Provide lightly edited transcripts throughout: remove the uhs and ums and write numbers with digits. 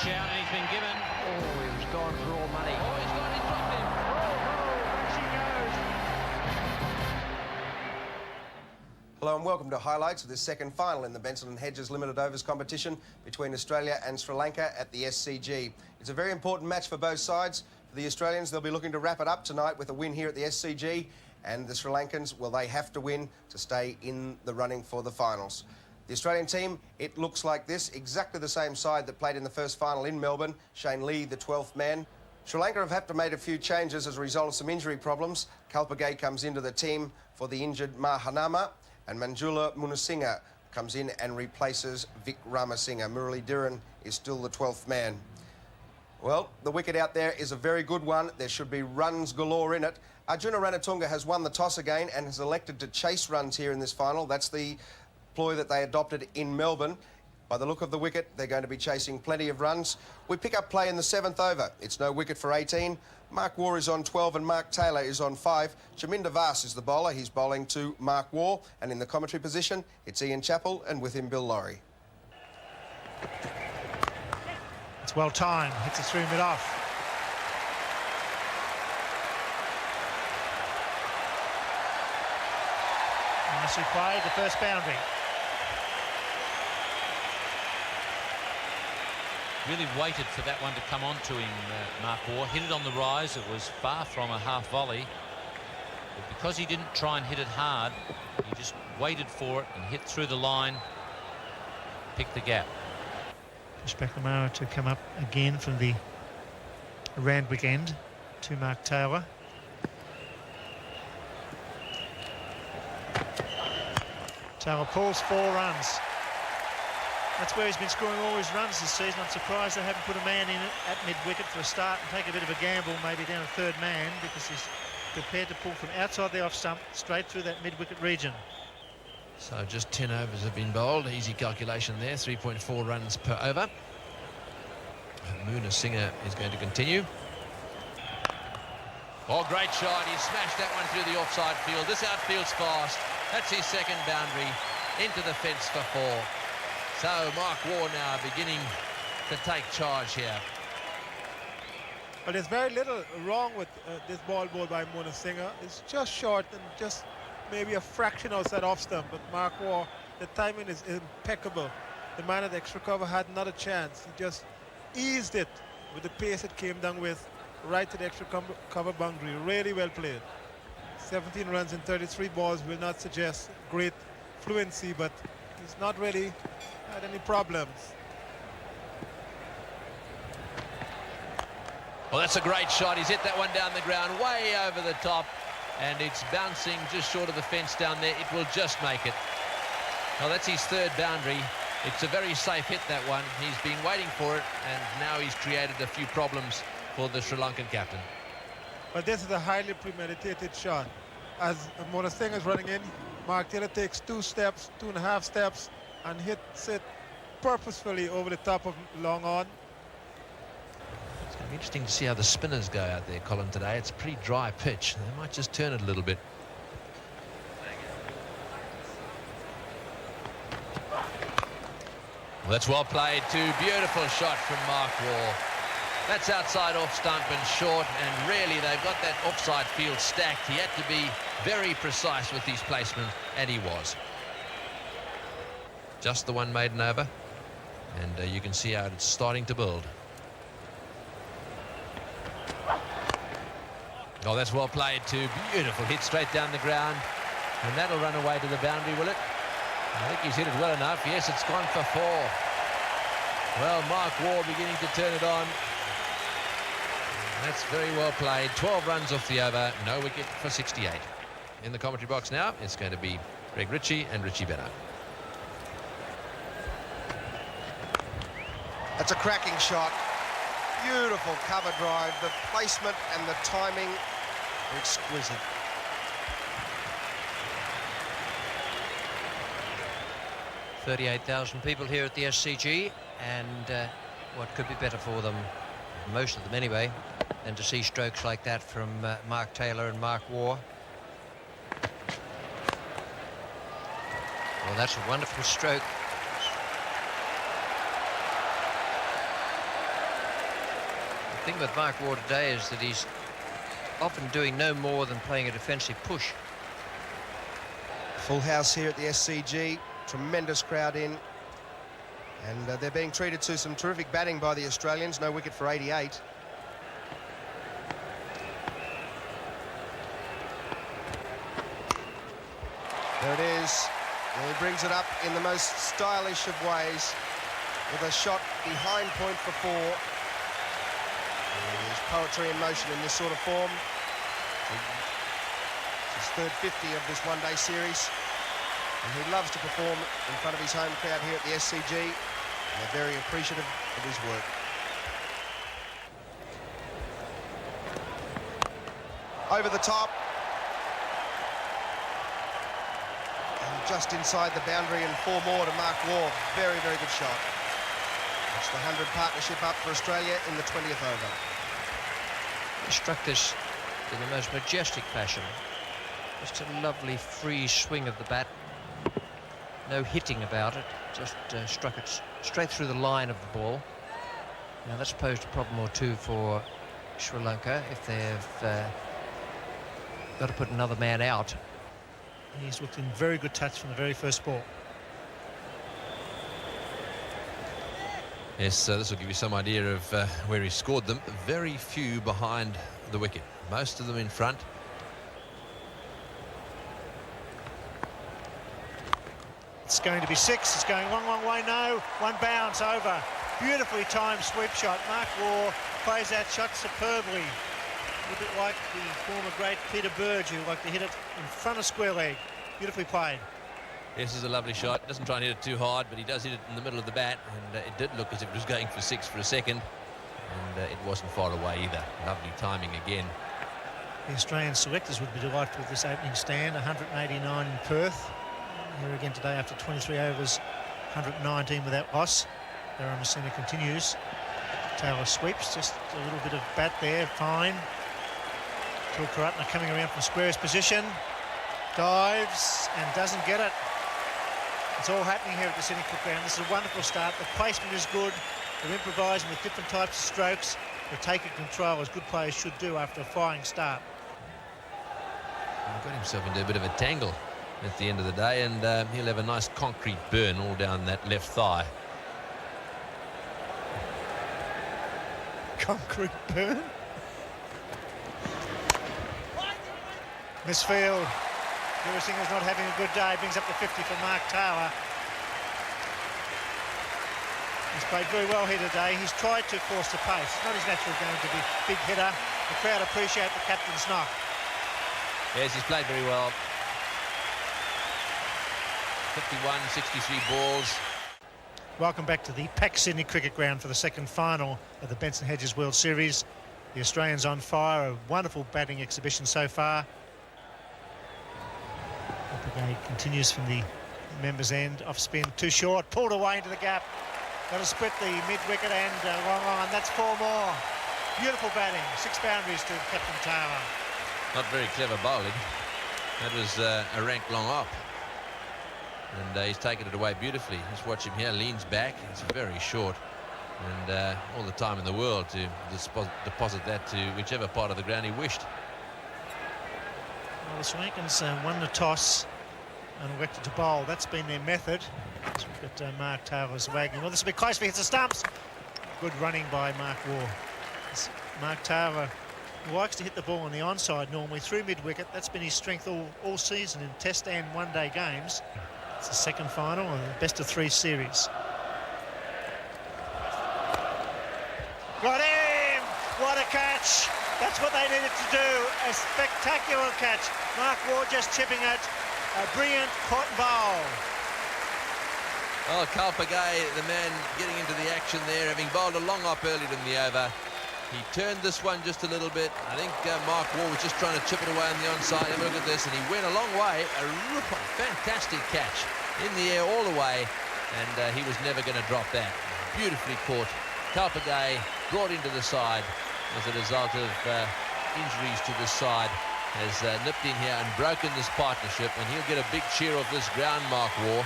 shout, and he's been given. Oh, he was gone for all money. Oh, he's got it, dropped him. Hello and welcome to highlights of this second final in the Benson and Hedges Limited Overs competition between Australia and Sri Lanka at the SCG. It's a very important match for both sides. For the Australians, they'll be looking to wrap it up tonight with a win here at the SCG, and the Sri Lankans, well, they have to win to stay in the running for the finals. The Australian team, it looks like this, exactly the same side that played in the first final in Melbourne. Shane Lee, the 12th man. Sri Lanka have had to make a few changes as a result of some injury problems. Kalpagay comes into the team for the injured Mahanama, and Manjula Munasinghe comes in and replaces Vic Ramasinghe. Murali Dhiran is still the 12th man. Well, the wicket out there is a very good one. There should be runs galore in it. Arjuna Ranatunga has won the toss again and has elected to chase runs here in this final. That's the ploy that they adopted in Melbourne. By the look of the wicket, they're going to be chasing plenty of runs. We pick up play in the 7th over. It's no wicket for 18. Mark Waugh is on 12 and Mark Taylor is on 5. Chaminda Vaas is the bowler. He's bowling to Mark Waugh. And in the commentary position, it's Ian Chappell and with him Bill Laurie. It's well timed, hits it through mid-off. Nicely played, the first boundary. Really waited for that one to come on to him, Mark Waugh. Hit it on the rise. It was far from a half volley. But because he didn't try and hit it hard, he just waited for it and hit through the line, picked the gap. Josh McNamara to come up again from the Randwick end to Mark Taylor. Taylor pulls 4 runs. That's where he's been scoring all his runs this season. I'm surprised they haven't put a man in it at mid-wicket for a start and take a bit of a gamble, maybe down a 3rd man, because he's prepared to pull from outside the off stump straight through that mid-wicket region. So just 10 overs have been bowled. Easy calculation there, 3.4 runs per over. Munasinghe is going to continue. Oh, great shot. He smashed that one through the offside field. This outfield's fast. That's his second boundary into the fence for 4. So Mark Waugh now beginning to take charge here. Well, there's very little wrong with this ball bowled by Munasinghe. It's just short and just maybe a fraction outside off stump, but Mark Waugh, the timing is impeccable. The man at the extra cover had not a chance. He just eased it with the pace it came down with right to the extra cover boundary. Really well played. 17 runs in 33 balls will not suggest great fluency, but he's not really had any problems. Well, that's a great shot. He's hit that one down the ground, way over the top, and it's bouncing just short of the fence down there. It will just make it. Well, that's his 3rd boundary. It's a very safe hit, that one. He's been waiting for it, and now he's created a few problems for the Sri Lankan captain. But this is a highly premeditated shot. As Munasinghe is running in, Mark Taylor takes 2 steps, 2.5 steps, and hits it purposefully over the top of long on. It's going to be interesting to see how the spinners go out there, Colin, today. It's a pretty dry pitch. They might just turn it a little bit. Well, that's well played too. Beautiful shot from Mark Waugh. That's outside off stump and short, and really they've got that offside field stacked. He had to be very precise with his placement, and he was. Just the one maiden over, and you can see how it's starting to build. Oh, that's well played too. Beautiful hit straight down the ground, and that'll run away to the boundary, will it? I think he's hit it well enough. Yes, it's gone for 4. Well, Mark Waugh beginning to turn it on. That's very well played. 12 runs off the over, no wicket for 68. In the commentary box now, it's going to be Greg Ritchie and Richie Benner. That's a cracking shot. Beautiful cover drive. The placement and the timing are exquisite. $38,000 people here at the SCG, and what could be better for them, most of them anyway, than to see strokes like that from Mark Taylor and Mark Waugh. Well, that's a wonderful stroke. The thing with Mark Waugh today is that he's often doing no more than playing a defensive push. Full house here at the SCG. Tremendous crowd in. And they're being treated to some terrific batting by the Australians. No wicket for 88. There it is. And he brings it up in the most stylish of ways with a shot behind point for 4. There's poetry in motion in this sort of form. It's his third 50 of this one-day series. And he loves to perform in front of his home crowd here at the SCG. And they're very appreciative of his work. Over the top. And just inside the boundary and 4 more to Mark Waugh. Very, very good shot. That's the 100 partnership up for Australia in the 20th over. He struck this in the most majestic fashion. Just a lovely free swing of the bat. No hitting about it. Just struck it straight through the line of the ball. Now that's posed a problem or two for Sri Lanka if they've got to put another man out. He's looked in very good touch from the very first ball. Yes, this will give you some idea of where he scored them. Very few behind the wicket. Most of them in front. It's going to be 6. It's going one way. No. One bounce over. Beautifully timed sweep shot. Mark Waugh plays that shot superbly. A bit like the former great Peter Burge, who liked to hit it in front of square leg. Beautifully played. This is a lovely shot. Doesn't try and hit it too hard, but he does hit it in the middle of the bat, and it did look as if it was going for 6 for a second, and it wasn't far away either. Lovely timing again. The Australian selectors would be delighted with this opening stand. 189 in Perth. Here again today after 23 overs, 119 without loss. Darren Messina continues. Taylor sweeps, just a little bit of bat there, fine. Tulkaratne coming around from square's position. Dives and doesn't get it. It's all happening here at the Sydney Cricket Ground. This is a wonderful start. The placement is good. They're improvising with different types of strokes. They're taking control, as good players should do after a flying start. He got himself into a bit of a tangle at the end of the day, and he'll have a nice concrete burn all down that left thigh. Concrete burn. Misfield. Singha's not having a good day. Brings up the 50 for Mark Taylor. He's played very well here today. He's tried to force the pace. It's not his natural game to be big hitter. The crowd appreciate the captain's knock. Yes, he's played very well. 51, 63 balls. Welcome back to the packed Sydney Cricket Ground for the second final of the Benson Hedges World Series. The Australians on fire, a wonderful batting exhibition so far. He continues from the members' end, off spin, too short, pulled away into the gap. Got to split the mid-wicket and long on. That's 4 more. Beautiful batting, 6 boundaries to Captain Taylor. Not very clever bowling. That was a rank long up. And he's taken it away beautifully. Just watch him here, leans back. It's very short. And all the time in the world to deposit that to whichever part of the ground he wished. Well, the Sri Lankans won the toss and elected to bowl. That's been their method. So we've got Mark Taylor's wagging. Well, this will be close if he hits the stumps. Good running by Mark Waugh. Mark Taylor likes to hit the ball on the onside normally through mid-wicket. That's been his strength all season in Test and one-day games. It's the second final and the best of 3 series. Got him! What a catch! That's what they needed to do. A spectacular catch. Mark Waugh just chipping it. A brilliant caught bowl. Oh, Kalpagay, the man getting into the action there, having bowled a long up earlier in the over. He turned this one just a little bit. I think Mark Waugh was just trying to chip it away on the onside. Have a look at this, and he went a long way. A fantastic catch in the air all the way, and he was never going to drop that. Beautifully caught. Kalpagay brought into the side as a result of injuries to the side, has nipped in here and broken this partnership, and he'll get a big cheer off this ground, Mark Waugh.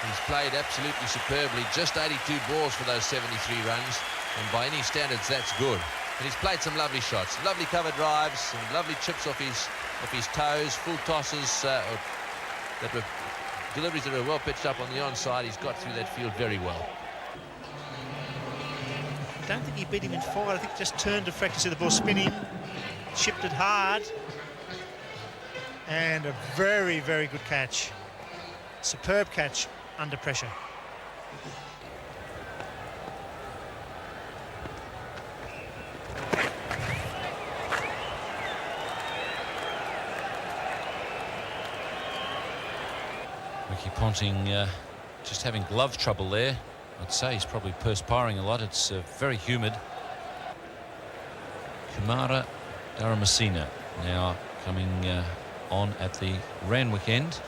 He's played absolutely superbly. Just 82 balls for those 73 runs, and by any standards, that's good. And he's played some lovely shots, lovely cover drives, some lovely chips off his toes, full tosses that were deliveries that were well pitched up on the onside. He's got through that field very well. I don't think he beat him in fight. I think he just turned to fracture the ball spinning, chipped it hard, and a very, very good catch. Superb catch under pressure. Ricky Ponting just having glove trouble there. I'd say he's probably perspiring a lot. It's very humid. Kumara Dharamasena now coming on at the Randwick end.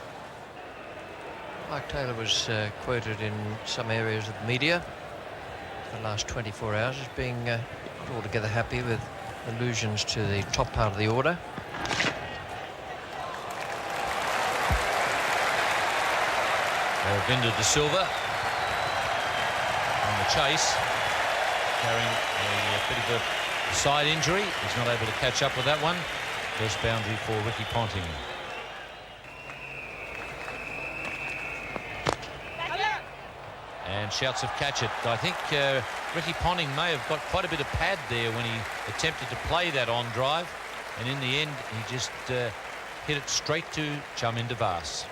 Mike Taylor was quoted in some areas of the media for the last 24 hours as being not altogether happy with allusions to the top part of the order. Aravinda De Silva on the chase, carrying a bit of a side injury. He's not able to catch up with that one. First boundary for Ricky Ponting. And shouts of catch it. I think Ricky Ponting may have got quite a bit of pad there when he attempted to play that on drive, and in the end he just hit it straight to Charminder Vaas.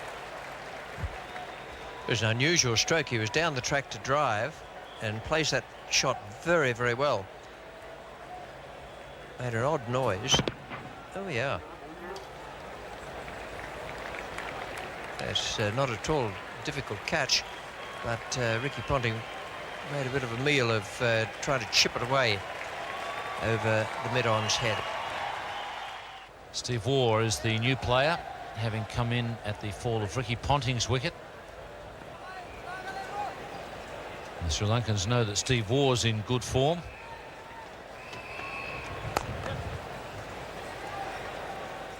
It was an unusual stroke. He was down the track to drive and plays that shot very, very well. Made an odd noise. Oh, yeah. That's not at all a difficult catch, but Ricky Ponting made a bit of a meal of trying to chip it away over the mid-on's head. Steve Waugh is the new player, having come in at the fall of Ricky Ponting's wicket. The Sri Lankans know that Steve Waugh's in good form.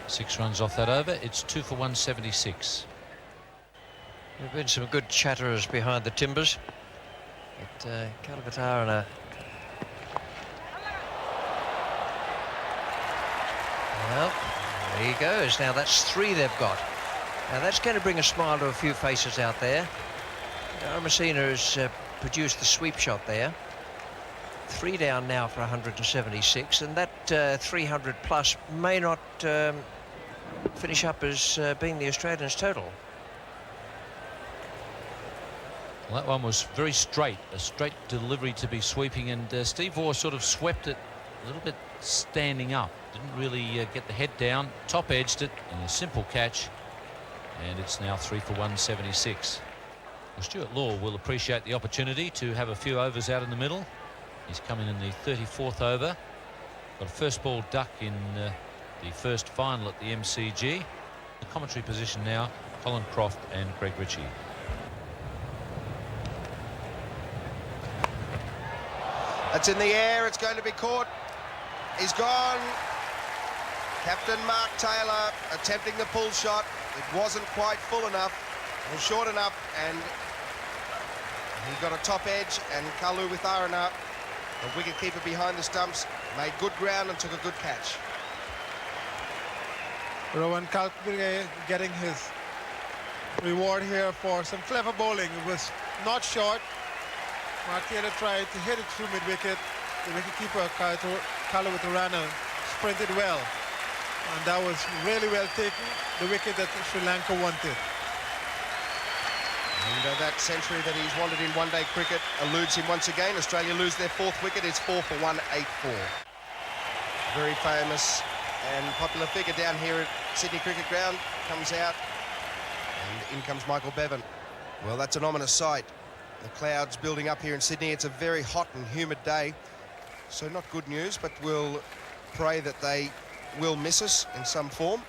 Six runs off that over. It's 2 for 176. There have been some good chatterers behind the timbers. But Kalavatarana. Well, there he goes. Now that's 3 they've got. Now that's going to bring a smile to a few faces out there. Dharamasena has produced the sweep shot there. 3 down now for 176, and that 300 plus may not finish up as being the Australians' total. Well, that one was very straight, a straight delivery to be sweeping, and Steve Waugh sort of swept it a little bit standing up. Didn't really get the head down, top edged it in a simple catch, and it's now 3 for 176. Well, Stuart Law will appreciate the opportunity to have a few overs out in the middle. He's coming in the 34th over. Got a first ball duck in the first final at the MCG. The commentary position now, Colin Croft and Greg Ritchie. That's in the air. It's going to be caught. He's gone. Captain Mark Taylor attempting the pull shot. It wasn't quite full enough or short enough, and he got a top edge, and Kalu Witharana, the wicket-keeper behind the stumps, made good ground and took a good catch. Rowan Kalkbridge getting his reward here for some clever bowling. It was not short. Mark Taylor tried to hit it through mid-wicket. The wicket-keeper, Kalu Witharana, sprinted well. And that was really well taken, the wicket that Sri Lanka wanted. And that century that he's wanted in one-day cricket eludes him once again. Australia lose their 4th wicket. It's 4 for 184. Very famous and popular figure down here at Sydney Cricket Ground comes out, and in comes Michael Bevan. Well, that's an ominous sight. The clouds building up here in Sydney. It's a very hot and humid day, so not good news, but we'll pray that they will miss us in some form.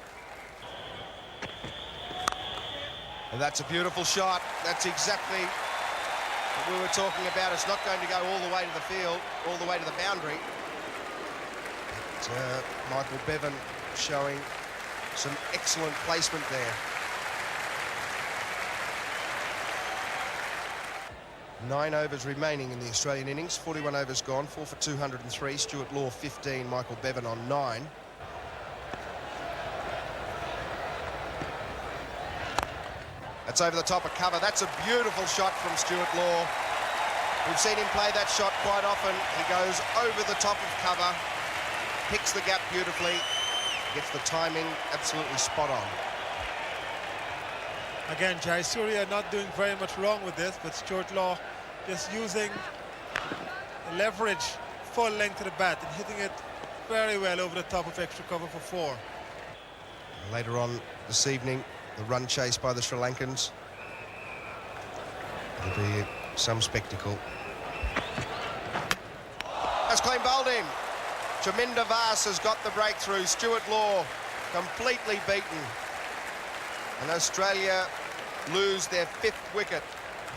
And that's a beautiful shot. That's exactly what we were talking about. It's not going to go all the way to the field, all the way to the boundary. But, Michael Bevan showing some excellent placement there. 9 overs remaining in the Australian innings. 41 overs gone, 4 for 203. Stuart Law 15, Michael Bevan on 9. That's over the top of cover. That's a beautiful shot from Stuart Law. We've seen him play that shot quite often. He goes over the top of cover, picks the gap beautifully, gets the timing absolutely spot on. Again, Jayasuriya not doing very much wrong with this, but Stuart Law just using leverage full length of the bat and hitting it very well over the top of extra cover for 4. Later on this evening, the run chase by the Sri Lankans. It'll be some spectacle. That's clean bowled in. Chaminda Vaas has got the breakthrough. Stuart Law completely beaten. And Australia lose their 5th wicket.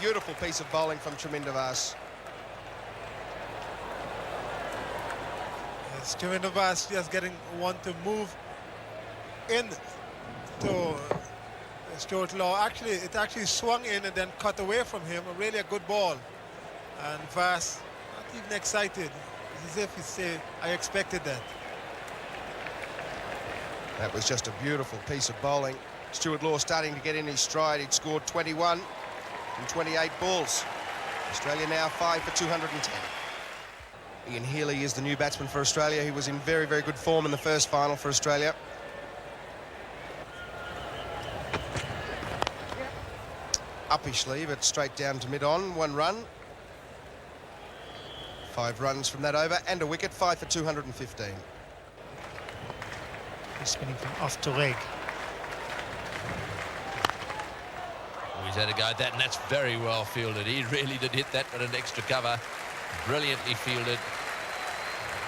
Beautiful piece of bowling from Chaminda Vaas. Yes, Chaminda Vaas just getting one to move in to Stuart Law. Actually, it actually swung in and then cut away from him. Really a good ball. And Vaas not even excited. It's as if he said, I expected that. That was just a beautiful piece of bowling. Stuart Law starting to get in his stride. He'd scored 21 from 28 balls. Australia now 5 for 210. Ian Healy is the new batsman for Australia. He was in very, very good form in the first final for Australia. Uppishly, but straight down to mid-on. 1 run. 5 runs from that over and a wicket. 5 for 215. He's spinning from off to leg. He's had a go at that, and that's very well fielded. He really did hit that with an extra cover. Brilliantly fielded.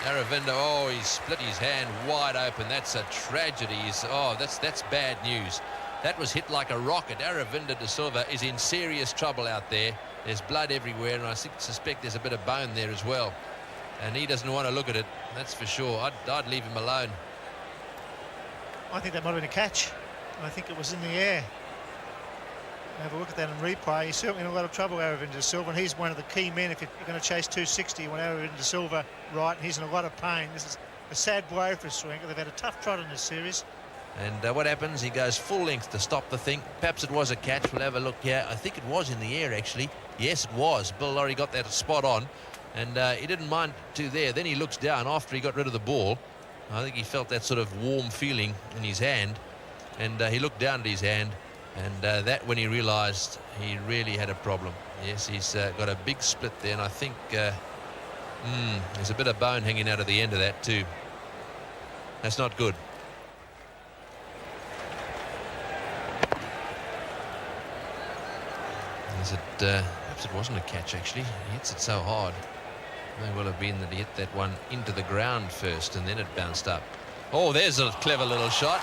Aravinda, oh, he's split his hand wide open. That's a tragedy. That's bad news. That was hit like a rocket. Aravinda de Silva is in serious trouble out there. There's blood everywhere, and I suspect there's a bit of bone there as well. And he doesn't want to look at it, that's for sure. I'd leave him alone. I think that might have been a catch. I think it was in the air. Have a look at that in replay. He's certainly in a lot of trouble, Aravinda de Silva, and he's one of the key men. If you're going to chase 260, you want Aravinda de Silva right, and he's in a lot of pain. This is a sad blow for Sri Lanka. They've had a tough trot in this series. And what happens? He goes full length to stop the thing. Perhaps it was a catch. We'll have a look here. I think it was in the air, actually. Yes, it was. Bill Lawry got that spot on, and he didn't mind to there. Then he looks down after he got rid of the ball. I think he felt that sort of warm feeling in his hand, and he looked down at his hand, and that when he realised he really had a problem. Yes, he's got a big split there, and I think there's a bit of bone hanging out of the end of that too. That's not good. Perhaps it wasn't a catch, actually. He hits it so hard. It may well have been that he hit that one into the ground first and then it bounced up. Oh, there's a clever little shot.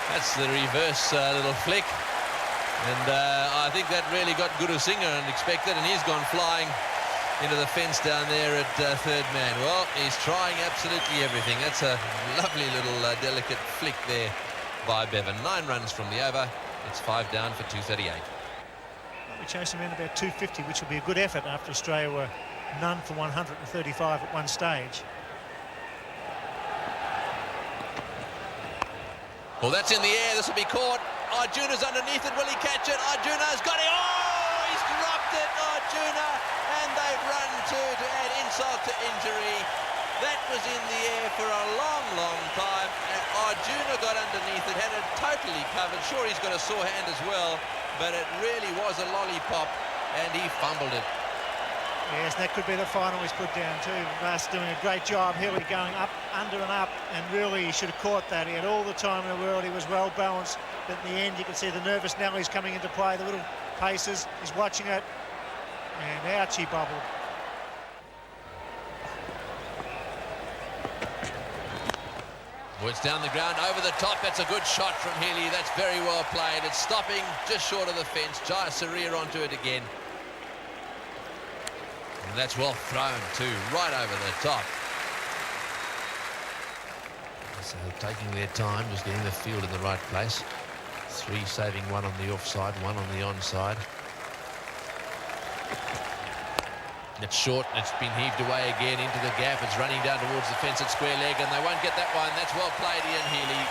That's the reverse little flick. And I think that really got Guru Singh unexpected, and he's gone flying into the fence down there at 3rd man. Well, he's trying absolutely everything. That's a lovely little delicate flick there by Bevan. 9 runs from the over. It's 5 down for 238. We chased him in about 250, which will be a good effort after Australia were none for 135 at one stage. Well, that's in the air. This will be caught. Arjuna's underneath it. Will he catch it? Arjuna's got it. Oh, he's dropped it, Arjuna. And they've run to add insult to injury. That was in the air for a long, long time. And Arjuna got underneath it, had it totally covered. Sure, he's got a sore hand as well, but it really was a lollipop, and he fumbled it. Yes, that could be the final he's put down too. Vaas doing a great job. Healy going up, under and up, and really he should have caught that. He had all the time in the world. He was well balanced, but in the end you can see the nervous Nelly's coming into play, the little paces. He's watching it, and ouch, he bubbled. Well, it's down the ground, over the top. That's a good shot from Healy. That's very well played. It's stopping just short of the fence. Jayasuriya onto it again. And that's well thrown too, right over the top. So taking their time, just getting the field in the right place. 3 saving, 1 on the offside, 1 on the onside. It's short, and it's been heaved away again into the gap. It's running down towards the fence at square leg, and they won't get that one. That's well played, Ian Healy.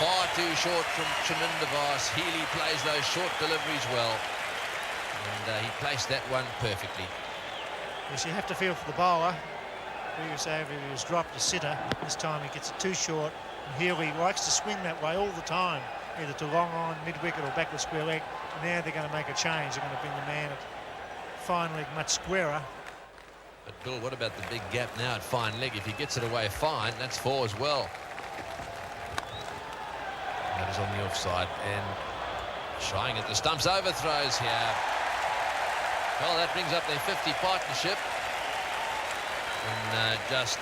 Far too short from Chaminda Vaas. Healy plays those short deliveries well, and he placed that one perfectly. Yes, you have to feel for the bowler. Previously, he was dropped a sitter. This time he gets it too short, and Healy likes to swing that way all the time, either to long on, mid-wicket or backward square leg. And now they're going to make a change. They're going to bring the man at fine leg much squarer. But Bill, what about the big gap now at fine leg? If he gets it away fine, that's 4 as well. That is on the offside, and shying at the stumps, overthrows here. Well, that brings up their 50 partnership in just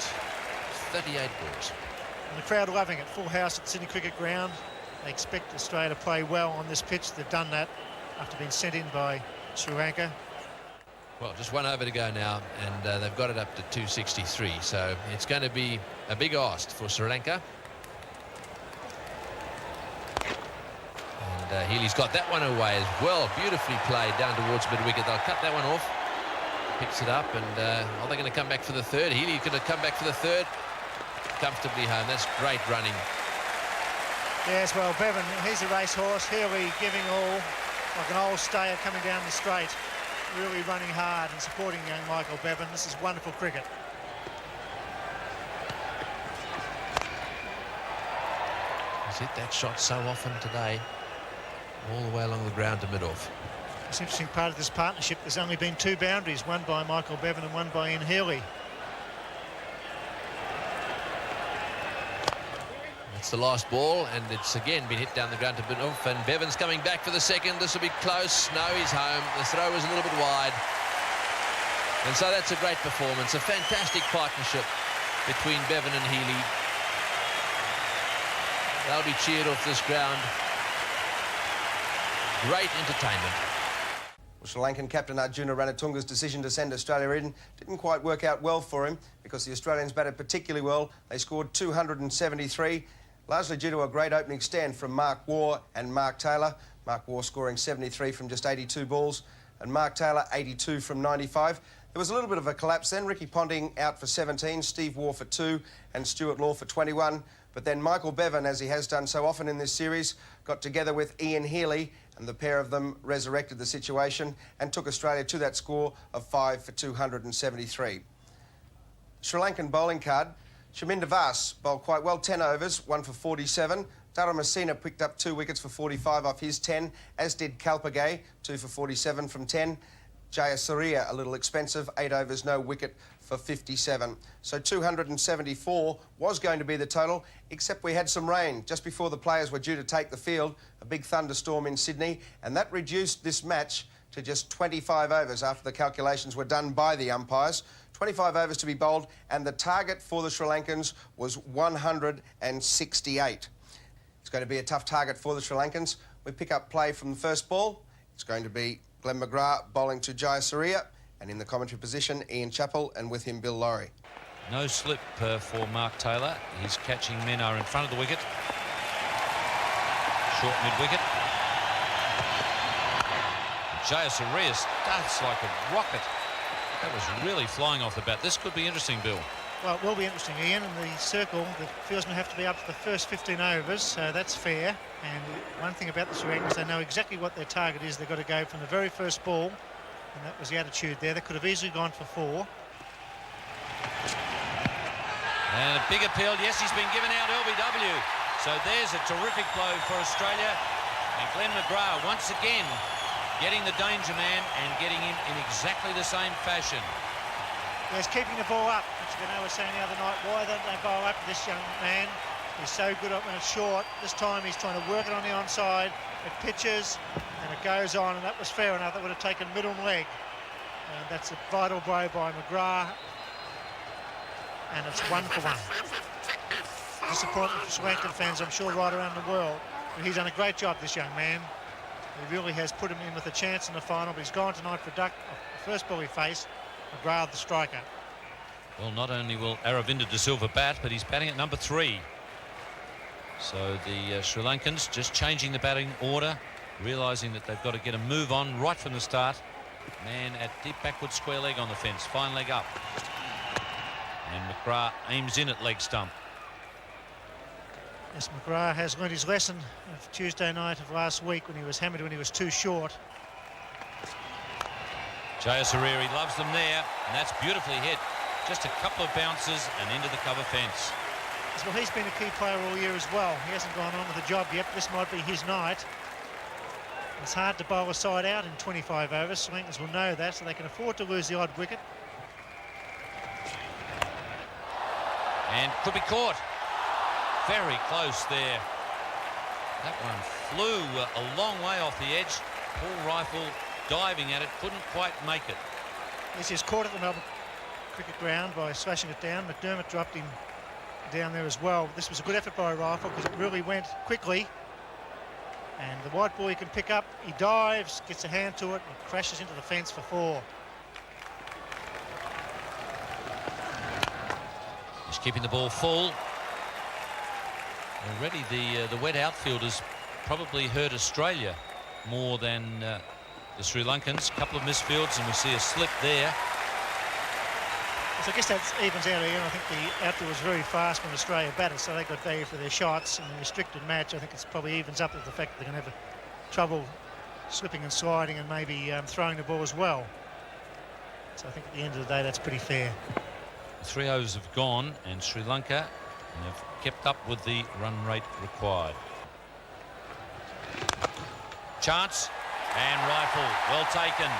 38 balls. And the crowd loving it. Full house at Sydney Cricket Ground. They expect Australia to play well on this pitch. They've done that after being sent in by Sri Lanka. Well, just 1 over to go now, and they've got it up to 263, so it's going to be a big ask for Sri Lanka. And Healy's got that one away as well. Beautifully played down towards mid-wicket. They'll cut that one off. Picks it up, and are they going to come back for the third? Healy's going to come back for the third. Comfortably home. That's great running. Yes, well, Bevan, he's a racehorse. Healy giving all, like an old stayer coming down the straight. Really running hard and supporting young Michael Bevan. This is wonderful cricket. He's hit that shot so often today, all the way along the ground to mid-off. It's an interesting part of this partnership. There's only been 2 boundaries, one by Michael Bevan and one by Ian Healy. It's the last ball, and it's again been hit down the ground to mid-off, and Bevan's coming back for the second. This will be close. No, he's home. The throw was a little bit wide. And so that's a great performance. A fantastic partnership between Bevan and Healy. They'll be cheered off this ground. Great entertainment. Well, Sri Lankan captain Arjuna Ranatunga's decision to send Australia in didn't quite work out well for him, because the Australians batted particularly well. They scored 273, largely due to a great opening stand from Mark Waugh and Mark Taylor. Mark Waugh scoring 73 from just 82 balls, and Mark Taylor 82 from 95. There was a little bit of a collapse then. Ricky Ponting out for 17, Steve Waugh for 2, and Stuart Law for 21. But then Michael Bevan, as he has done so often in this series, got together with Ian Healy, and the pair of them resurrected the situation and took Australia to that score of 5 for 273. Sri Lankan bowling card. Chaminda Vaas bowled quite well, 10 overs, 1 for 47. Dharamasena picked up 2 wickets for 45 off his 10, as did Kalpagay, 2 for 47 from 10. Jayasuriya, a little expensive, 8 overs, no wicket for 57. So 274 was going to be the total, except we had some rain just before the players were due to take the field, a big thunderstorm in Sydney, and that reduced this match to just 25 overs after the calculations were done by the umpires. 25 overs to be bowled, and the target for the Sri Lankans was 168. It's going to be a tough target for the Sri Lankans. We pick up play from the first ball. It's going to be Glenn McGrath bowling to Jayasuriya, and in the commentary position, Ian Chappell, and with him, Bill Lawry. No slip for Mark Taylor. His catching men are in front of the wicket. Short mid-wicket. Jayasuriya starts like a rocket. That was really flying off the bat. This could be interesting, Bill. Well, it will be interesting, Ian. In the circle, the fieldsmen have to be up to the first 15 overs, so that's fair. And one thing about the Sri Lankans, they know exactly what their target is. They've got to go from the very first ball, and that was the attitude there. They could have easily gone for 4. And a big appeal. Yes, he's been given out LBW. So there's a terrific blow for Australia. And Glenn McGrath once again getting the danger man and getting him in exactly the same fashion. Yes, keeping the ball up, which I was saying the other night. Why don't they bowl up to this young man? He's so good up when it's short. This time he's trying to work it on the onside. It pitches and it goes on, and that was fair enough. That would have taken middle leg. And that's a vital blow by McGrath. And it's 1 for 1. Disappointment for Sri Lankan fans, I'm sure, right around the world. But he's done a great job, this young man. He really has put him in with a chance in the final, but he's gone tonight for duck. The first ball he faced, McGrath, the striker. Well, not only will Aravinda De Silva bat, but he's batting at number 3. So the Sri Lankans just changing the batting order, realising that they've got to get a move on right from the start. Man at deep backward square leg on the fence. Fine leg up. And McGrath aims in at leg stump. Yes, McGrath has learned his lesson of Tuesday night of last week when he was hammered when he was too short. Jayasuriya loves them there, and that's beautifully hit. Just a couple of bounces and into the cover fence. Well, he's been a key player all year as well. He hasn't gone on with the job yet. This might be his night. It's hard to bowl a side out in 25 overs. Sri Lankans will know that, so they can afford to lose the odd wicket. And could be caught. Very close there. That one flew a long way off the edge. Paul Rifle diving at it, couldn't quite make it. This is caught at the Melbourne cricket ground by slashing it down. McDermott dropped him down there as well. This was a good effort by Rifle because it really went quickly. And the white ball he can pick up, he dives, gets a hand to it, and crashes into the fence for 4. He's keeping the ball full. Already the wet outfielders probably hurt Australia more than the Sri Lankans. A couple of misfields and we see a slip there. So I guess that evens out again. I think the outfield was very fast when Australia batted, so they got value for their shots. In a restricted match, I think it's probably evens up with the fact that they're going to have trouble slipping and sliding and maybe throwing the ball as well. So I think at the end of the day, that's pretty fair. 3 overs have gone and Sri Lanka have kept up with the run rate required. Chance and Rifle, well taken.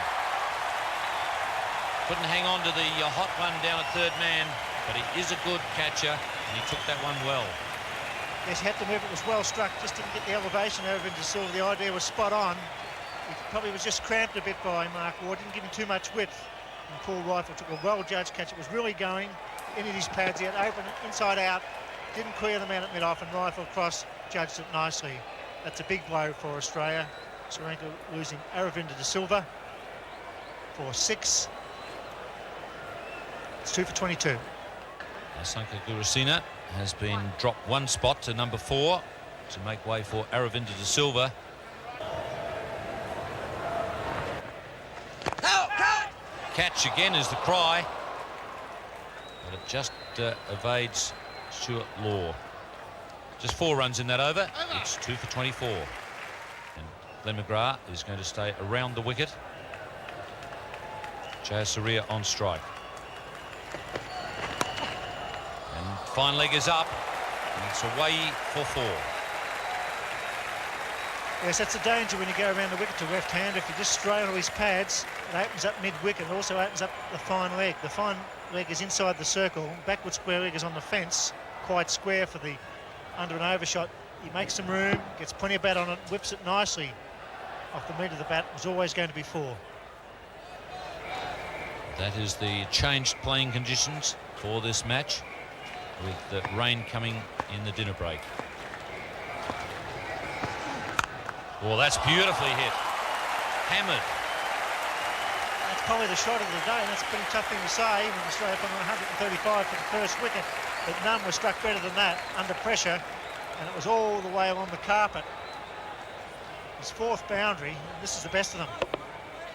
Couldn't hang on to the hot one down at third man, but he is a good catcher and he took that one well. Yes, he had to move. It was well struck, just didn't get the elevation over into Silver. The idea was spot on. He probably was just cramped a bit by Mark Waugh, didn't give him too much width. And Paul Rifle took a well-judged catch. It was really going into his pads. He had open inside out, didn't clear the man at mid-off, and Rifle cross judged it nicely. That's a big blow for Australia. Sri Lanka losing Aravinda de Silva for 6. It's 2 for 22. Asanka Gurusena has been dropped 1 spot to number 4 to make way for Aravinda de Silva. Catch again is the cry, but it just evades Stuart Law. Just 4 runs in that over. It's 2 for 24. And Glenn McGrath is going to stay around the wicket. Jayasuriya on strike. And fine leg is up. And it's away for 4. Yes, that's a danger when you go around the wicket to left hand. If you just straddle his pads, it opens up mid-wicket. It also opens up the fine leg. The fine leg is inside the circle. Backward square leg is on the fence. Quite square for the under and overshot. He makes some room, gets plenty of bat on it, whips it nicely off the meat of the bat. It was always going to be 4. That is the changed playing conditions for this match, with the rain coming in the dinner break. Oh, that's beautifully hit. Hammered. That's probably the shot of the day, and that's a pretty tough thing to say when Australia put on 135 for the first wicket. But none was struck better than that under pressure, and it was all the way along the carpet. His 4th boundary, and this is the best of them.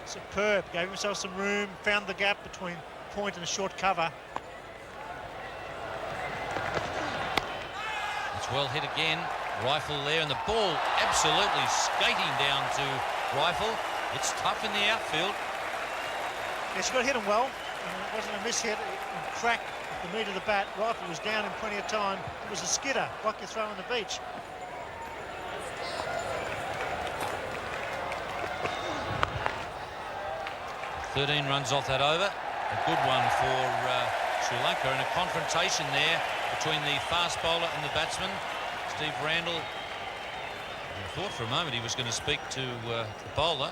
Superb, gave himself some room, found the gap between point and a short cover. It's well hit again. Rifle there, and the ball absolutely skating down to Rifle. It's tough in the outfield. Yes, you got to hit him well. It wasn't a miss hit. It cracked the meat of the bat. Rifle was down in plenty of time. It was a skidder, like you throw on the beach. .13 runs off that over. A good one for Sri Lanka, and a confrontation there between the fast bowler and the batsman. Steve Randall, I thought for a moment he was going to speak to the bowler,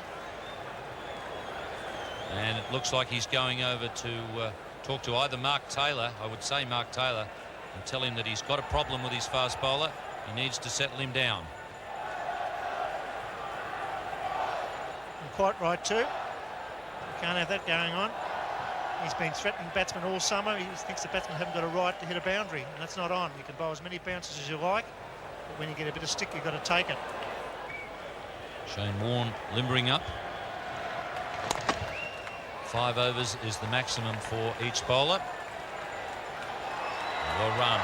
and it looks like he's going over to talk to either Mark Taylor, I would say Mark Taylor, and tell him that he's got a problem with his fast bowler. He needs to settle him down. And quite right too. Can't have that going on. He's been threatening batsmen all summer. He thinks the batsmen haven't got a right to hit a boundary, and that's not on. You can bowl as many bounces as you like, but when you get a bit of stick, you've got to take it. Shane Warne limbering up. 5 overs is the maximum for each bowler. Well run.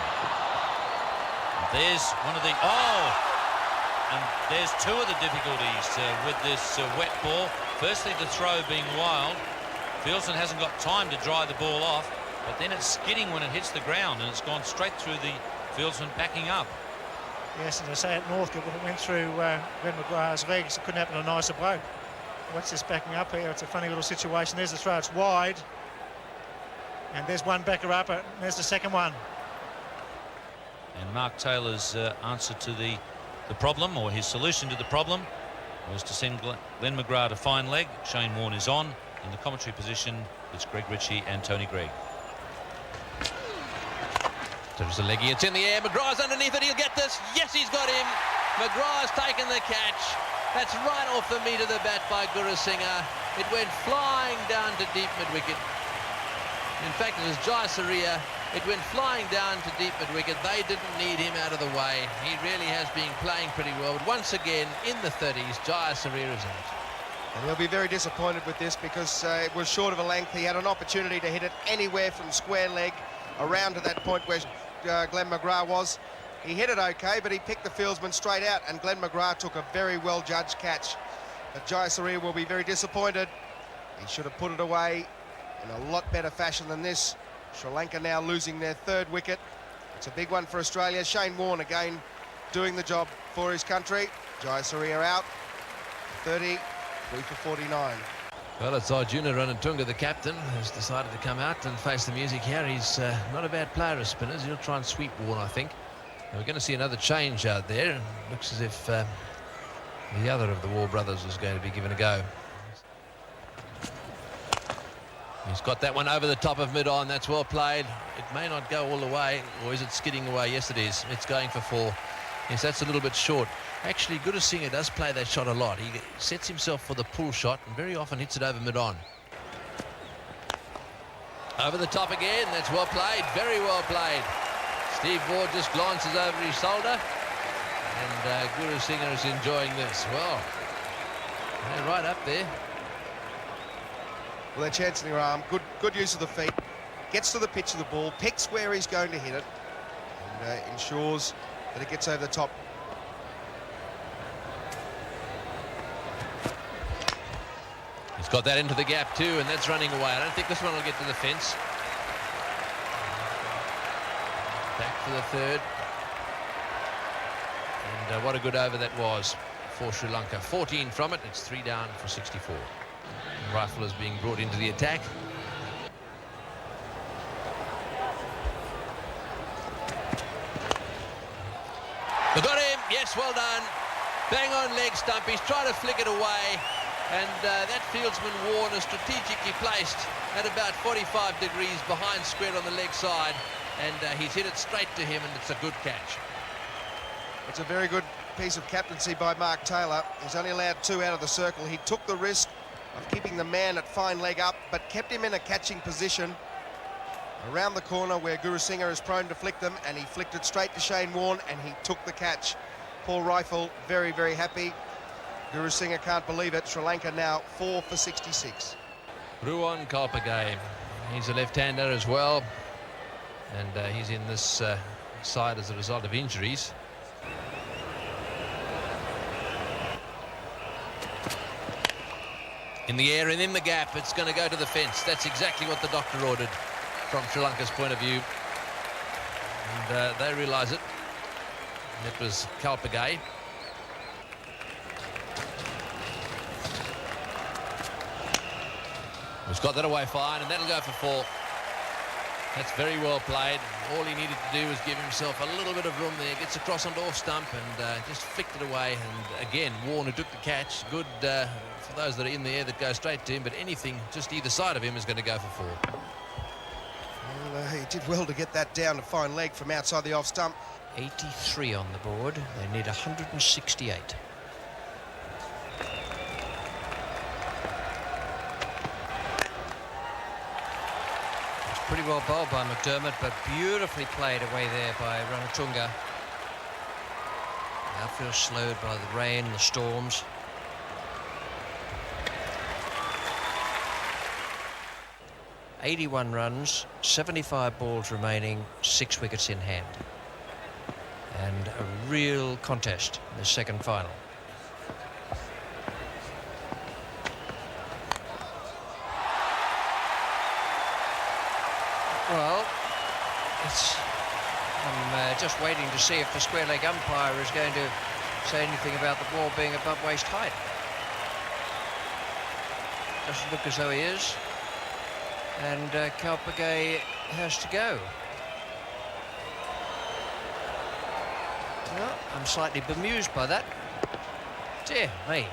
And there's one of the... And there's two of the difficulties with this wet ball. Firstly, the throw being wild. Fieldsman hasn't got time to dry the ball off, but then it's skidding when it hits the ground, and it's gone straight through the fieldsman backing up. Yes, as I say, at Northcote, when it went through Glenn McGrath's legs, it couldn't happen a nicer bloke. What's this backing up here? It's a funny little situation. There's the throw, it's wide. And there's one backer up, and there's the second one. And Mark Taylor's answer to the problem, or his solution to the problem, was to send Glenn McGrath to fine leg. Shane Warne is on. In the commentary position, it's Greg Ritchie and Tony Greig. There's a leggy, it's in the air, McGrath's underneath it, he'll get this, yes he's got him, McGrath's taken the catch, that's right off the meat of the bat by Gurusingha, it went flying down to deep mid-wicket. In fact, it was Jai Surya, it went flying down to deep mid-wicket, they didn't need him out of the way, he really has been playing pretty well, but once again, in the 30s, Jai Surya is out. And he'll be very disappointed with this because it was short of a length. He had an opportunity to hit it anywhere from square leg around to that point where Glenn McGrath was. He hit it okay, but he picked the fieldsman straight out, and Glenn McGrath took a very well-judged catch. But Jai Surya will be very disappointed. He should have put it away in a lot better fashion than this. Sri Lanka now losing their 3rd wicket. It's a big one for Australia. Shane Warne again doing the job for his country. Jai Surya out. 30. 3 for 49. Well, it's Arjuna Ranatunga, the captain, who's decided to come out and face the music here. He's not a bad player of spinners. He'll try and sweep Warne, I think. And we're going to see another change out there. Looks as if the other of the War brothers is going to be given a go. He's got that one over the top of mid-on. That's well played. It may not go all the way, or is it skidding away? Yes, it is. It's going for 4. Yes, that's a little bit short. Actually, Gurusingha does play that shot a lot. He sets himself for the pull shot and very often hits it over mid-on. Over the top again. That's well played. Very well played. Steve Waugh just glances over his shoulder. And Gurusingha is enjoying this. Well, they're right up there. Well, they're chancing their arm. Good use of the feet. Gets to the pitch of the ball. Picks where he's going to hit it. And ensures that it gets over the top. He's got that into the gap too, and that's running away. I don't think this one will get to the fence. Back for the 3rd. And what a good over that was for Sri Lanka. 14 from it. It's 3 down for 64. The rifle is being brought into the attack. They got him. Yes, well done. Bang on leg stump. He's trying to flick it away. And that fieldsman Warne is strategically placed at about 45 degrees behind square on the leg side. And he's hit it straight to him, and it's a good catch. It's a very good piece of captaincy by Mark Taylor. He's only allowed 2 out of the circle. He took the risk of keeping the man at fine leg up, but kept him in a catching position around the corner where Gurusingha is prone to flick them, and he flicked it straight to Shane Warne, and he took the catch. Paul Rifle very, very happy. Gurusingha can't believe it. Sri Lanka now 4 for 66. Ruwan Kalpagay. He's a left-hander as well, and he's in this side as a result of injuries. In the air and in the gap, it's going to go to the fence. That's exactly what the doctor ordered from Sri Lanka's point of view. And they realise it. It was Kalpagay. He's got that away fine, and that'll go for 4. That's very well played. All he needed to do was give himself a little bit of room there. Gets across onto off stump and just flicked it away. And again, Warne took the catch. Good for those that are in the air that go straight to him, but anything just either side of him is going to go for 4. Well, he did well to get that down to fine leg from outside the off stump. 83 on the board. They need 168. Pretty well bowled by McDermott, but beautifully played away there by Ranatunga. The outfield slowed by the rain and the storms. 81 runs, 75 balls remaining, 6 wickets in hand. And a real contest in the second final. Well, I'm just waiting to see if the square leg umpire is going to say anything about the ball being above waist height. Doesn't look as though he is. And Kalpagay has to go. Well, I'm slightly bemused by that. Dear me.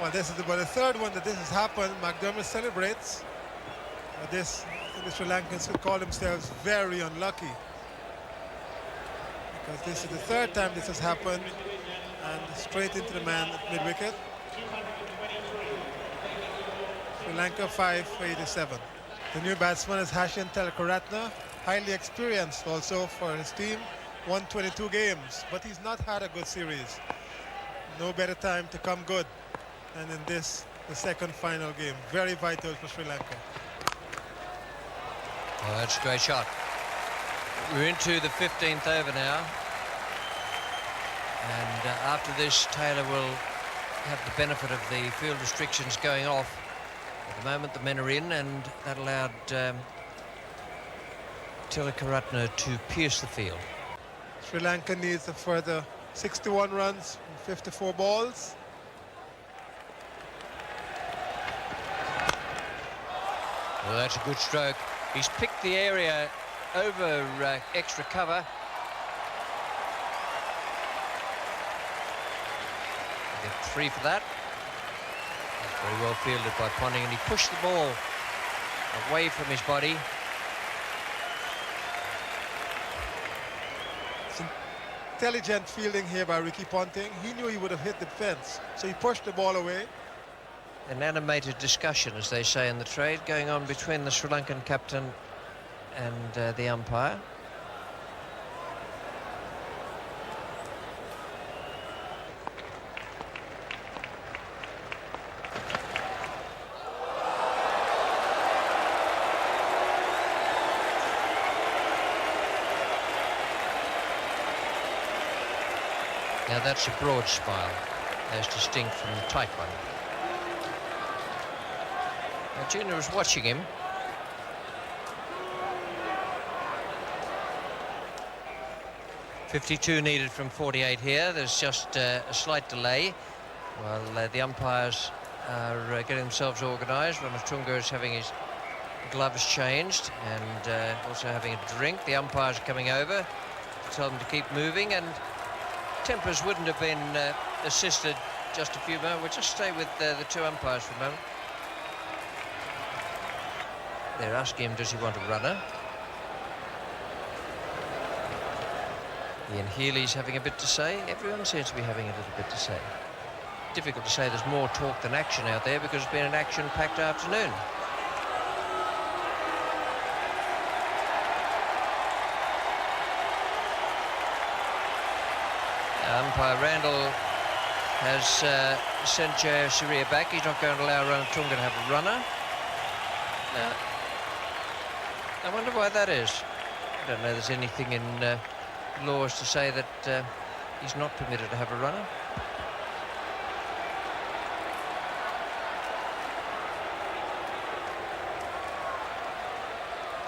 Well, this is the third one that this has happened. McDermott celebrates. The Sri Lankans could call themselves very unlucky, because this is the third time this has happened, and straight into the man at mid-wicket. Sri Lanka 5 for 87. The new batsman is Hashan Telakaratne, highly experienced also for his team, won 22 games, but he's not had a good series. No better time to come good than in this, the second final game. Very vital for Sri Lanka. Oh, that's a great shot. We're into the 15th over now. And after this, Taylor will have the benefit of the field restrictions going off. At the moment, the men are in, and that allowed Telakaratne to pierce the field. Sri Lanka needs a further 61 runs from 54 balls. Well, that's a good stroke. He's picked the area over extra cover. Get 3 for that. Very well fielded by Ponting, and he pushed the ball away from his body. It's intelligent fielding here by Ricky Ponting. He knew he would have hit the fence, so he pushed the ball away. An animated discussion, as they say in the trade, going on between the Sri Lankan captain and the umpire. Now that's a broad spile, as distinct from the tight one. Junior was watching him. .52 needed from 48 here. There's just a slight delay while the umpires are getting themselves organised. Ranatunga is having his gloves changed and also having a drink. The umpires are coming over to tell them to keep moving, and tempers wouldn't have been assisted just a few moments. We'll just stay with the two umpires for a moment. They're asking him, does he want a runner? Ian Healy's having a bit to say. Everyone seems to be having a little bit to say. Difficult to say there's more talk than action out there, because it's been an action-packed afternoon. Umpire Randall has sent Jayasuriya back. He's not going to allow Ranatunga to have a runner. I wonder why that is. I don't know there's anything in laws to say that he's not permitted to have a runner.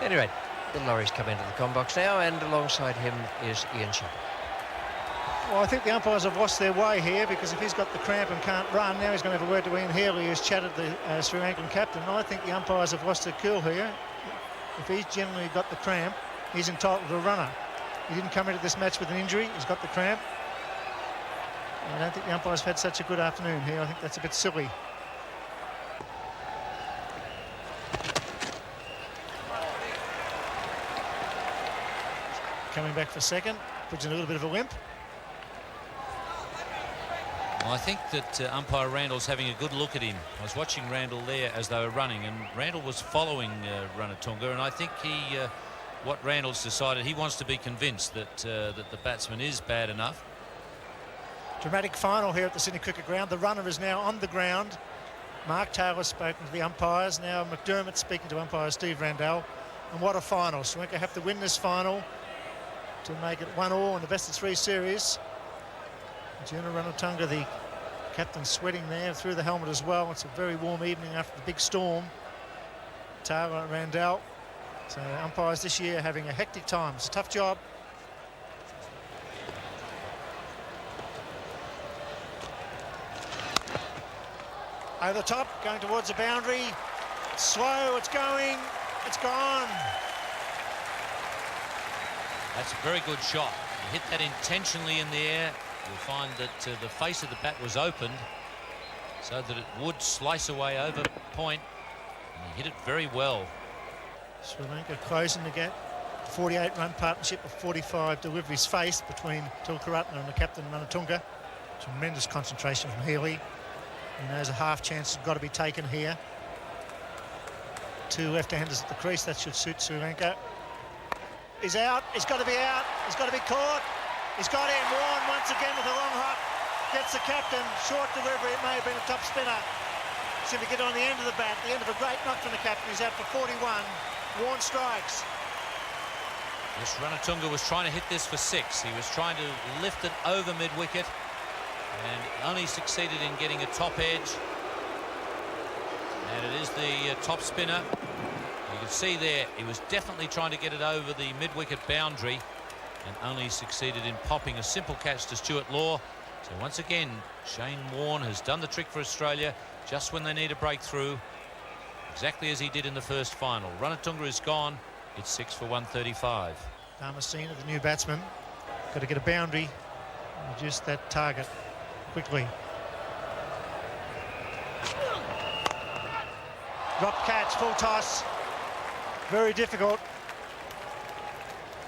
Anyway, Bill Lawry's come into the comm box now, and alongside him is Ian Chappell. Well, I think the umpires have lost their way here, because if he's got the cramp and can't run, now he's going to have a word to Ian Healy, who's chatted the Sri Lankan captain. I think the umpires have lost their cool here. If he's generally got the cramp, he's entitled to a runner. He didn't come into this match with an injury. He's got the cramp. I don't think the umpires have had such a good afternoon here. I think that's a bit silly. Coming back for second, puts in a little bit of a limp. Well, I think that umpire Randall's having a good look at him. I was watching Randall there as they were running, and Randall was following Ranatunga, and I think what Randall's decided, he wants to be convinced that that the batsman is bad enough. Dramatic final here at the Sydney Cricket Ground. The runner is now on the ground, Mark Taylor spoken to the umpires. Now McDermott speaking to umpire Steve Randall. And what a final. Sri Lanka have to win this final to make it 1-1 in the best-of-3 series. Juna Ranatunga, the captain, sweating there through the helmet as well. It's a very warm evening after the big storm. Taylor and Randall. So umpires this year having a hectic time. It's a tough job. Over the top, going towards the boundary. Slow, it's going, it's gone. That's a very good shot. He hit that intentionally in the air. You'll find that the face of the bat was opened so that it would slice away over point. And he hit it very well. Sri Lanka closing the gap. 48-run partnership of 45 deliveries faced between Tilakaratne and the captain Ranatunga. Tremendous concentration from Healy. He knows a half chance has got to be taken here. Two left-handers at the crease. That should suit Sri Lanka. He's out. He's got to be out. He's got to be caught. He's got him. Warren once again with a long hop. Gets the captain. Short delivery. It may have been a top spinner. Seemed to get on the end of the bat. The end of a great knock from the captain. He's out for 41. Warren strikes. Yes, Ranatunga was trying to hit this for 6. He was trying to lift it over mid-wicket and only succeeded in getting a top edge. And it is the top spinner. You can see there he was definitely trying to get it over the mid-wicket boundary and only succeeded in popping a simple catch to Stuart Law. So once again, Shane Warne has done the trick for Australia just when they need a breakthrough, exactly as he did in the first final. Ranatunga is gone. It's 6 for 135. Damascene, the new batsman, got to get a boundary and reduce that target quickly. Drop catch, full toss. Very difficult.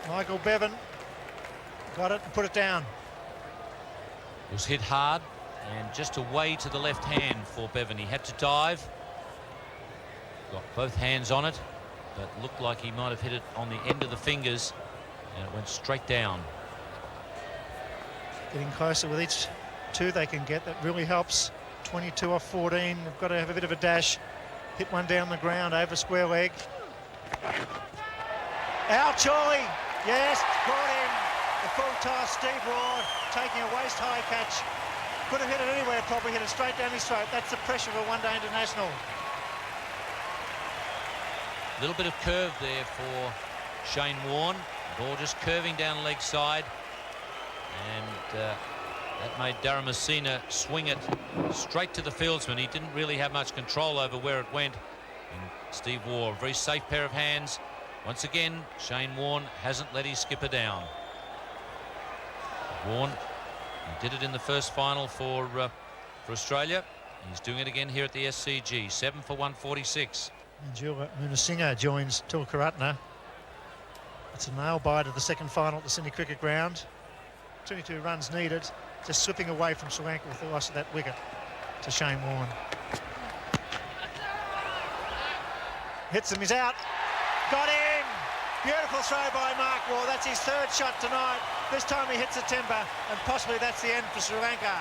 Michael Bevan got it and put it down. It was hit hard and just away to the left hand for Bevan. He had to dive. Got both hands on it, but looked like he might have hit it on the end of the fingers and it went straight down. Getting closer with each two they can get. That really helps. 22 off 14. They've got to have a bit of a dash. Hit one down the ground over square leg. Out, Chorley. Yes, caught him. The full toss. Steve Ward taking a waist high catch. Could have hit it anywhere, probably hit it straight down his throat. That's the pressure of a one-day international. A little bit of curve there for Shane Warne. Ball just curving down leg side. And that made Damascene swing it straight to the fieldsman. He didn't really have much control over where it went. And Steve Waugh, a very safe pair of hands. Once again, Shane Warne hasn't let his skipper down. Warne, he did it in the first final for Australia. He's doing it again here at the SCG. 7 for 146. And Jula Munasinghe joins Tilakaratne. It's a nail bite of the second final at the Sydney Cricket Ground. 22 runs needed, just slipping away from Sri Lanka with the loss of that wicket to Shane Warne. Hits him, he's out. Got him! Beautiful throw by Mark Waugh. That's his third shot tonight. This time he hits the timber, and possibly that's the end for Sri Lanka.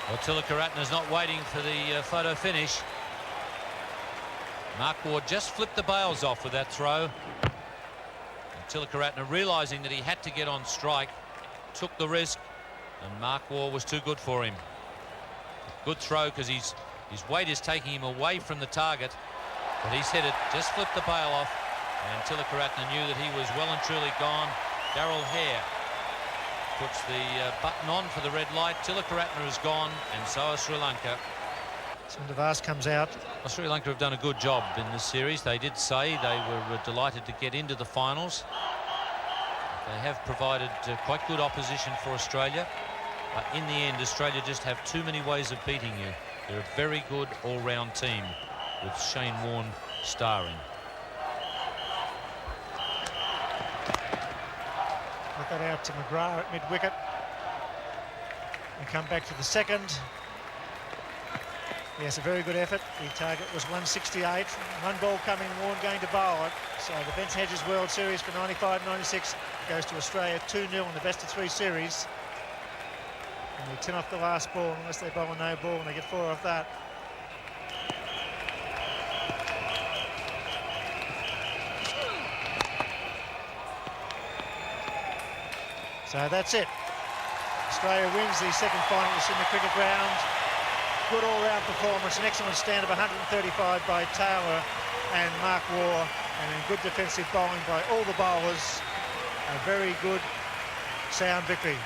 Well, Tilakaratne's not waiting for the photo finish. Mark Waugh just flipped the bails off with that throw. Tilakaratne, realising that he had to get on strike, took the risk, and Mark Waugh was too good for him. Good throw because his weight is taking him away from the target, but he's hit it, just flipped the bail off, and Tilakaratne knew that he was well and truly gone. Darryl Hare puts the button on for the red light. Tilakaratne is gone, and so is Sri Lanka. Sundavas comes out. Well, Sri Lanka have done a good job in this series. They did say they were delighted to get into the finals. They have provided quite good opposition for Australia. But in the end, Australia just have too many ways of beating you. They're a very good all-round team with Shane Warne starring. Put that out to McGrath at mid-wicket. And come back for the second. Yes, a very good effort. The target was 168. One ball coming, Warne going to bowl it. So the Vince Hedges World Series for 95-96 goes to Australia 2-0 in the best-of-3 series. And they 10 off the last ball unless they bowl a no ball and they get 4 off that. So that's it. Australia wins the second final at the Sydney Cricket Ground. Good all-round performance, an excellent stand of 135 by Taylor and Mark Waugh, and then good defensive bowling by all the bowlers. A very good, sound victory.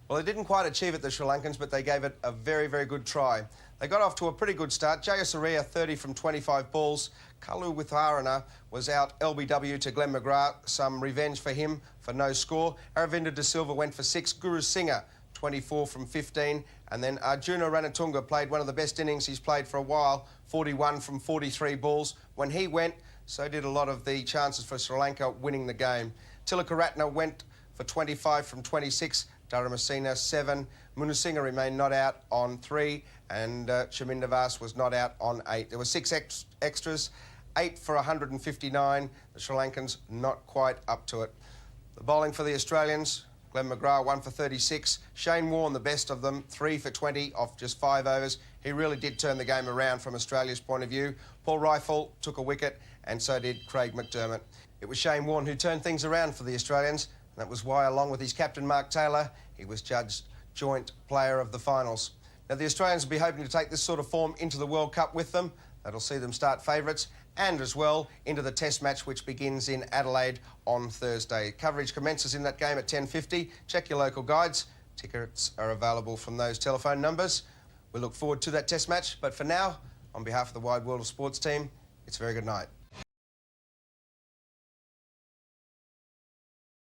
Well, they didn't quite achieve it, the Sri Lankans, but they gave it a very, very good try. They got off to a pretty good start. Jayasuriya 30 from 25 balls. Kalu Witharana was out LBW to Glenn McGrath. Some revenge for him for no score. Aravinda De Silva went for 6. Guru Singha 24 from 15. And then Arjuna Ranatunga played one of the best innings he's played for a while, 41 from 43 balls. When he went, so did a lot of the chances for Sri Lanka winning the game. Tilakaratne went for 25 from 26. Dharamasena 7. Munasinghe remained not out on 3, and Chaminda Vas was not out on 8. There were 6 extras, 8 for 159. The Sri Lankans not quite up to it. The bowling for the Australians, Glenn McGrath 1 for 36. Shane Warne, the best of them, 3 for 20 off just 5 overs. He really did turn the game around from Australia's point of view. Paul Rifle took a wicket, and so did Craig McDermott. It was Shane Warne who turned things around for the Australians. That was why, along with his captain Mark Taylor, he was judged joint player of the finals. Now, the Australians will be hoping to take this sort of form into the World Cup with them. That'll see them start favourites, and as well into the Test match, which begins in Adelaide on Thursday. Coverage commences in that game at 10:50. Check your local guides. Tickets are available from those telephone numbers. We look forward to that Test match, but for now, on behalf of the Wide World of Sports team, it's a very good night.